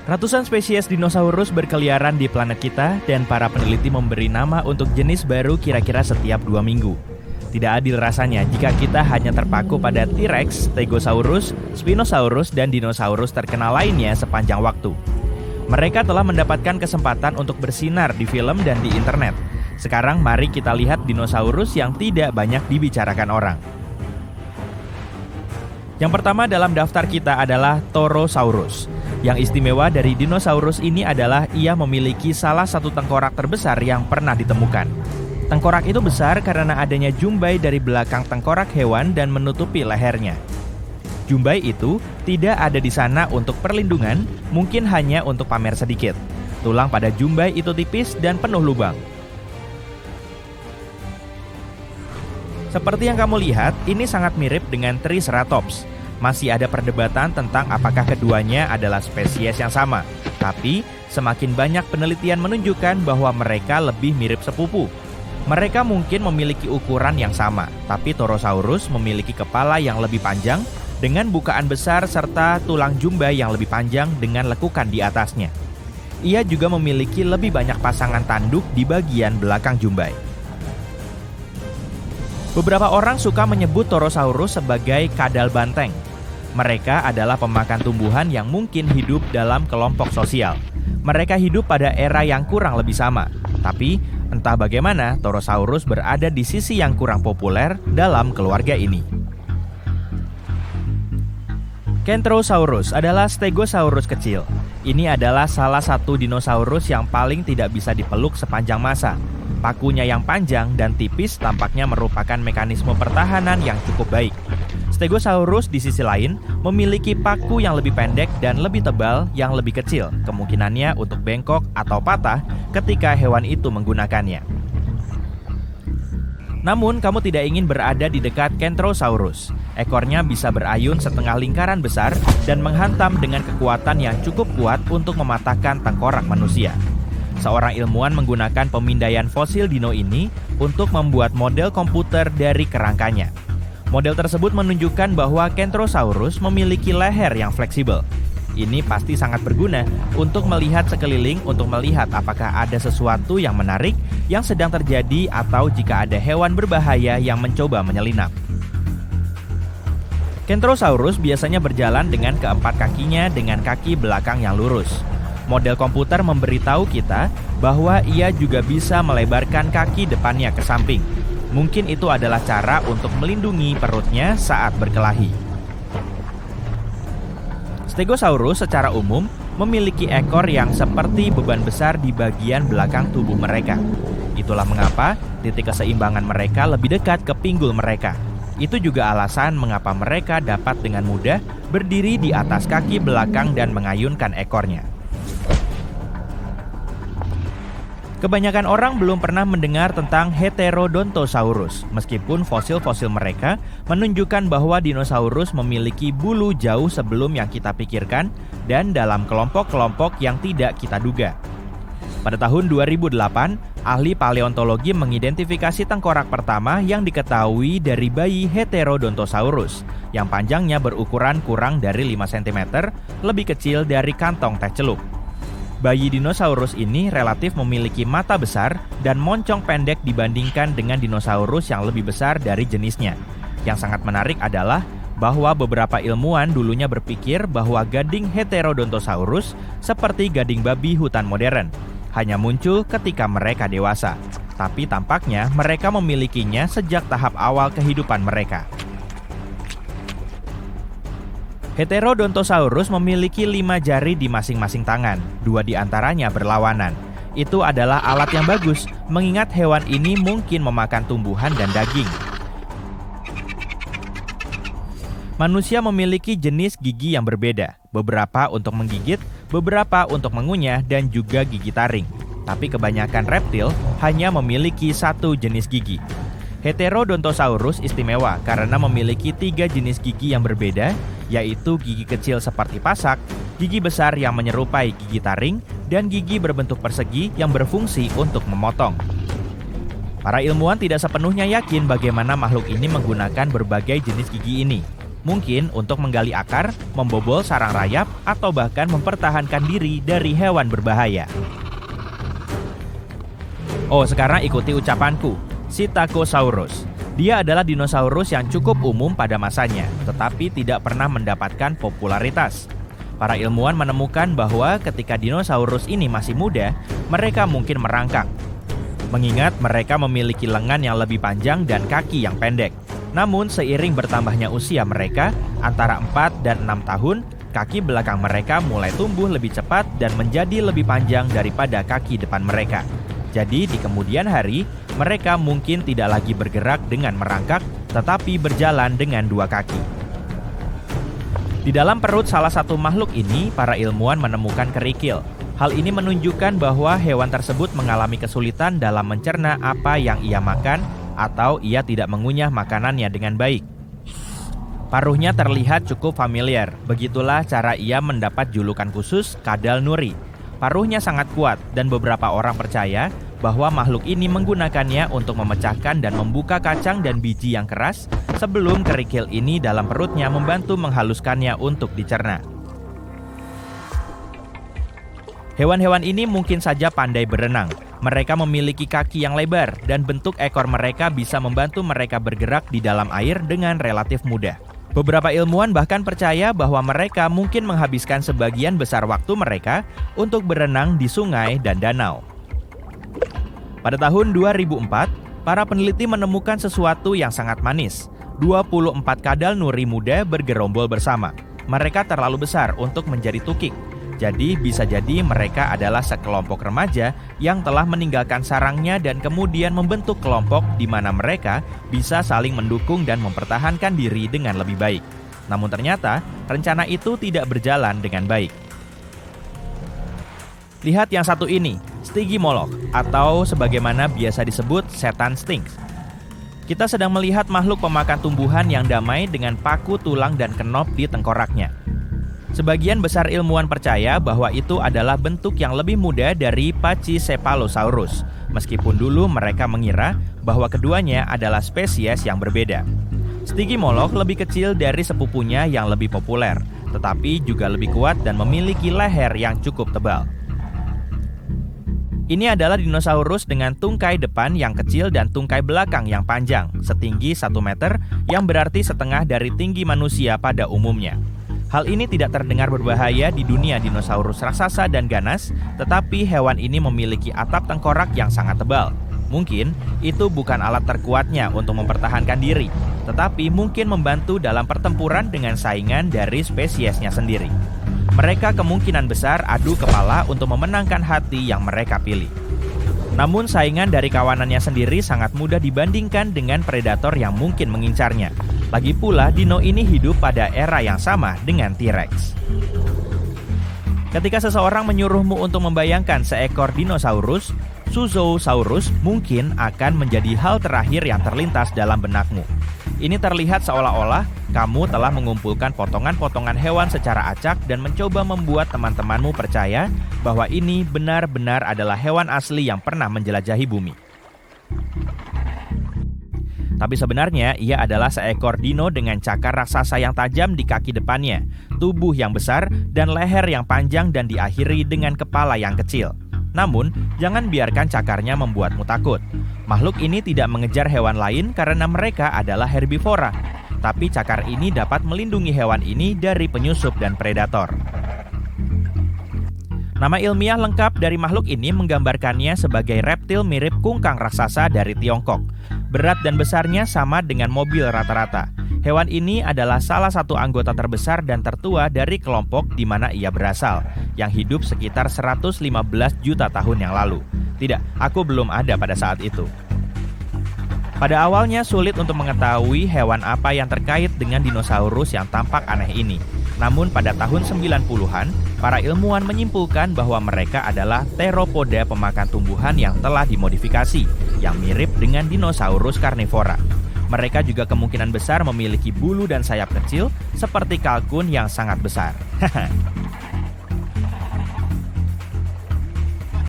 Ratusan spesies dinosaurus berkeliaran di planet kita dan para peneliti memberi nama untuk jenis baru kira-kira setiap 2 minggu. Tidak adil rasanya jika kita hanya terpaku pada T-Rex, Stegosaurus, Spinosaurus, dan dinosaurus terkenal lainnya sepanjang waktu. Mereka telah mendapatkan kesempatan untuk bersinar di film dan di internet. Sekarang mari kita lihat dinosaurus yang tidak banyak dibicarakan orang. Yang pertama dalam daftar kita adalah Torosaurus. Yang istimewa dari dinosaurus ini adalah ia memiliki salah satu tengkorak terbesar yang pernah ditemukan. Tengkorak itu besar karena adanya jumbai dari belakang tengkorak hewan dan menutupi lehernya. Jumbai itu tidak ada di sana untuk perlindungan, mungkin hanya untuk pamer sedikit. Tulang pada jumbai itu tipis dan penuh lubang. Seperti yang kamu lihat, ini sangat mirip dengan Triceratops. Masih ada perdebatan tentang apakah keduanya adalah spesies yang sama. Tapi, semakin banyak penelitian menunjukkan bahwa mereka lebih mirip sepupu. Mereka mungkin memiliki ukuran yang sama, tapi Torosaurus memiliki kepala yang lebih panjang dengan bukaan besar serta tulang jumbai yang lebih panjang dengan lekukan di atasnya. Ia juga memiliki lebih banyak pasangan tanduk di bagian belakang jumbai. Beberapa orang suka menyebut Torosaurus sebagai kadal banteng. Mereka adalah pemakan tumbuhan yang mungkin hidup dalam kelompok sosial. Mereka hidup pada era yang kurang lebih sama. Tapi, entah bagaimana, Torosaurus berada di sisi yang kurang populer dalam keluarga ini. Kentrosaurus adalah Stegosaurus kecil. Ini adalah salah satu dinosaurus yang paling tidak bisa dipeluk sepanjang masa. Pakunya yang panjang dan tipis tampaknya merupakan mekanisme pertahanan yang cukup baik. Stegosaurus di sisi lain memiliki paku yang lebih pendek dan lebih tebal yang lebih kecil, kemungkinannya untuk bengkok atau patah ketika hewan itu menggunakannya. Namun, kamu tidak ingin berada di dekat Kentrosaurus. Ekornya bisa berayun setengah lingkaran besar dan menghantam dengan kekuatan yang cukup kuat untuk mematahkan tengkorak manusia. Seorang ilmuwan menggunakan pemindaian fosil dino ini untuk membuat model komputer dari kerangkanya. Model tersebut menunjukkan bahwa Kentrosaurus memiliki leher yang fleksibel. Ini pasti sangat berguna untuk melihat sekeliling untuk melihat apakah ada sesuatu yang menarik yang sedang terjadi atau jika ada hewan berbahaya yang mencoba menyelinap. Kentrosaurus biasanya berjalan dengan keempat kakinya dengan kaki belakang yang lurus. Model komputer memberitahu kita bahwa ia juga bisa melebarkan kaki depannya ke samping. Mungkin itu adalah cara untuk melindungi perutnya saat berkelahi. Stegosaurus secara umum memiliki ekor yang seperti beban besar di bagian belakang tubuh mereka. Itulah mengapa titik keseimbangan mereka lebih dekat ke pinggul mereka. Itu juga alasan mengapa mereka dapat dengan mudah berdiri di atas kaki belakang dan mengayunkan ekornya. Kebanyakan orang belum pernah mendengar tentang Heterodontosaurus, meskipun fosil-fosil mereka menunjukkan bahwa dinosaurus memiliki bulu jauh sebelum yang kita pikirkan dan dalam kelompok-kelompok yang tidak kita duga. Pada tahun 2008, ahli paleontologi mengidentifikasi tengkorak pertama yang diketahui dari bayi Heterodontosaurus, yang panjangnya berukuran kurang dari 5 cm, lebih kecil dari kantong teh celup. Bayi dinosaurus ini relatif memiliki mata besar dan moncong pendek dibandingkan dengan dinosaurus yang lebih besar dari jenisnya. Yang sangat menarik adalah bahwa beberapa ilmuwan dulunya berpikir bahwa gading Heterodontosaurus seperti gading babi hutan modern, hanya muncul ketika mereka dewasa. Tapi tampaknya mereka memilikinya sejak tahap awal kehidupan mereka. Heterodontosaurus memiliki 5 jari di masing-masing tangan, 2 di antaranya berlawanan. Itu adalah alat yang bagus, mengingat hewan ini mungkin memakan tumbuhan dan daging. Manusia memiliki jenis gigi yang berbeda, beberapa untuk menggigit, beberapa untuk mengunyah, dan juga gigi taring. Tapi kebanyakan reptil hanya memiliki 1 jenis gigi. Heterodontosaurus istimewa karena memiliki 3 jenis gigi yang berbeda, yaitu gigi kecil seperti pasak, gigi besar yang menyerupai gigi taring, dan gigi berbentuk persegi yang berfungsi untuk memotong. Para ilmuwan tidak sepenuhnya yakin bagaimana makhluk ini menggunakan berbagai jenis gigi ini. Mungkin untuk menggali akar, membobol sarang rayap, atau bahkan mempertahankan diri dari hewan berbahaya. Oh, sekarang ikuti ucapanku, Psittacosaurus. Dia adalah dinosaurus yang cukup umum pada masanya, tetapi tidak pernah mendapatkan popularitas. Para ilmuwan menemukan bahwa ketika dinosaurus ini masih muda, mereka mungkin merangkak. Mengingat mereka memiliki lengan yang lebih panjang dan kaki yang pendek. Namun seiring bertambahnya usia mereka, antara 4 dan 6 tahun, kaki belakang mereka mulai tumbuh lebih cepat dan menjadi lebih panjang daripada kaki depan mereka. Jadi di kemudian hari, mereka mungkin tidak lagi bergerak dengan merangkak, tetapi berjalan dengan 2 kaki. Di dalam perut salah satu makhluk ini, para ilmuwan menemukan kerikil. Hal ini menunjukkan bahwa hewan tersebut mengalami kesulitan dalam mencerna apa yang ia makan, atau ia tidak mengunyah makanannya dengan baik. Paruhnya terlihat cukup familiar, begitulah cara ia mendapat julukan khusus kadal nuri. Paruhnya sangat kuat dan beberapa orang percaya bahwa makhluk ini menggunakannya untuk memecahkan dan membuka kacang dan biji yang keras sebelum kerikil ini dalam perutnya membantu menghaluskannya untuk dicerna. Hewan-hewan ini mungkin saja pandai berenang. Mereka memiliki kaki yang lebar dan bentuk ekor mereka bisa membantu mereka bergerak di dalam air dengan relatif mudah. Beberapa ilmuwan bahkan percaya bahwa mereka mungkin menghabiskan sebagian besar waktu mereka untuk berenang di sungai dan danau. Pada tahun 2004, para peneliti menemukan sesuatu yang sangat manis. 24 kadal nuri muda bergerombol bersama. Mereka terlalu besar untuk menjadi tukik. Jadi bisa jadi mereka adalah sekelompok remaja yang telah meninggalkan sarangnya dan kemudian membentuk kelompok di mana mereka bisa saling mendukung dan mempertahankan diri dengan lebih baik. Namun ternyata rencana itu tidak berjalan dengan baik. Lihat yang satu ini, Stygimoloch, atau sebagaimana biasa disebut setan Sphinx. Kita sedang melihat makhluk pemakan tumbuhan yang damai dengan paku tulang dan kenop di tengkoraknya. Sebagian besar ilmuwan percaya bahwa itu adalah bentuk yang lebih muda dari Pachycephalosaurus, meskipun dulu mereka mengira bahwa keduanya adalah spesies yang berbeda. Stygimoloch lebih kecil dari sepupunya yang lebih populer, tetapi juga lebih kuat dan memiliki leher yang cukup tebal. Ini adalah dinosaurus dengan tungkai depan yang kecil dan tungkai belakang yang panjang, setinggi 1 meter, yang berarti setengah dari tinggi manusia pada umumnya. Hal ini tidak terdengar berbahaya di dunia dinosaurus raksasa dan ganas, tetapi hewan ini memiliki atap tengkorak yang sangat tebal. Mungkin itu bukan alat terkuatnya untuk mempertahankan diri, tetapi mungkin membantu dalam pertempuran dengan saingan dari spesiesnya sendiri. Mereka kemungkinan besar adu kepala untuk memenangkan hati yang mereka pilih. Namun saingan dari kawanannya sendiri sangat mudah dibandingkan dengan predator yang mungkin mengincarnya. Lagi pula, dino ini hidup pada era yang sama dengan T-Rex. Ketika seseorang menyuruhmu untuk membayangkan seekor dinosaurus, Suzosaurus mungkin akan menjadi hal terakhir yang terlintas dalam benakmu. Ini terlihat seolah-olah kamu telah mengumpulkan potongan-potongan hewan secara acak dan mencoba membuat teman-temanmu percaya bahwa ini benar-benar adalah hewan asli yang pernah menjelajahi bumi. Tapi sebenarnya ia adalah seekor dino dengan cakar raksasa yang tajam di kaki depannya, tubuh yang besar, dan leher yang panjang dan diakhiri dengan kepala yang kecil. Namun, jangan biarkan cakarnya membuatmu takut. Makhluk ini tidak mengejar hewan lain karena mereka adalah herbivora. Tapi cakar ini dapat melindungi hewan ini dari penyusup dan predator. Nama ilmiah lengkap dari makhluk ini menggambarkannya sebagai reptil mirip kungkang raksasa dari Tiongkok. Berat dan besarnya sama dengan mobil rata-rata. Hewan ini adalah salah satu anggota terbesar dan tertua dari kelompok di mana ia berasal, yang hidup sekitar 115 juta tahun yang lalu. Tidak, aku belum ada pada saat itu. Pada awalnya sulit untuk mengetahui hewan apa yang terkait dengan dinosaurus yang tampak aneh ini. Namun pada tahun 90-an, para ilmuwan menyimpulkan bahwa mereka adalah teropoda pemakan tumbuhan yang telah dimodifikasi, yang mirip dengan dinosaurus karnivora. Mereka juga kemungkinan besar memiliki bulu dan sayap kecil, seperti kalkun yang sangat besar.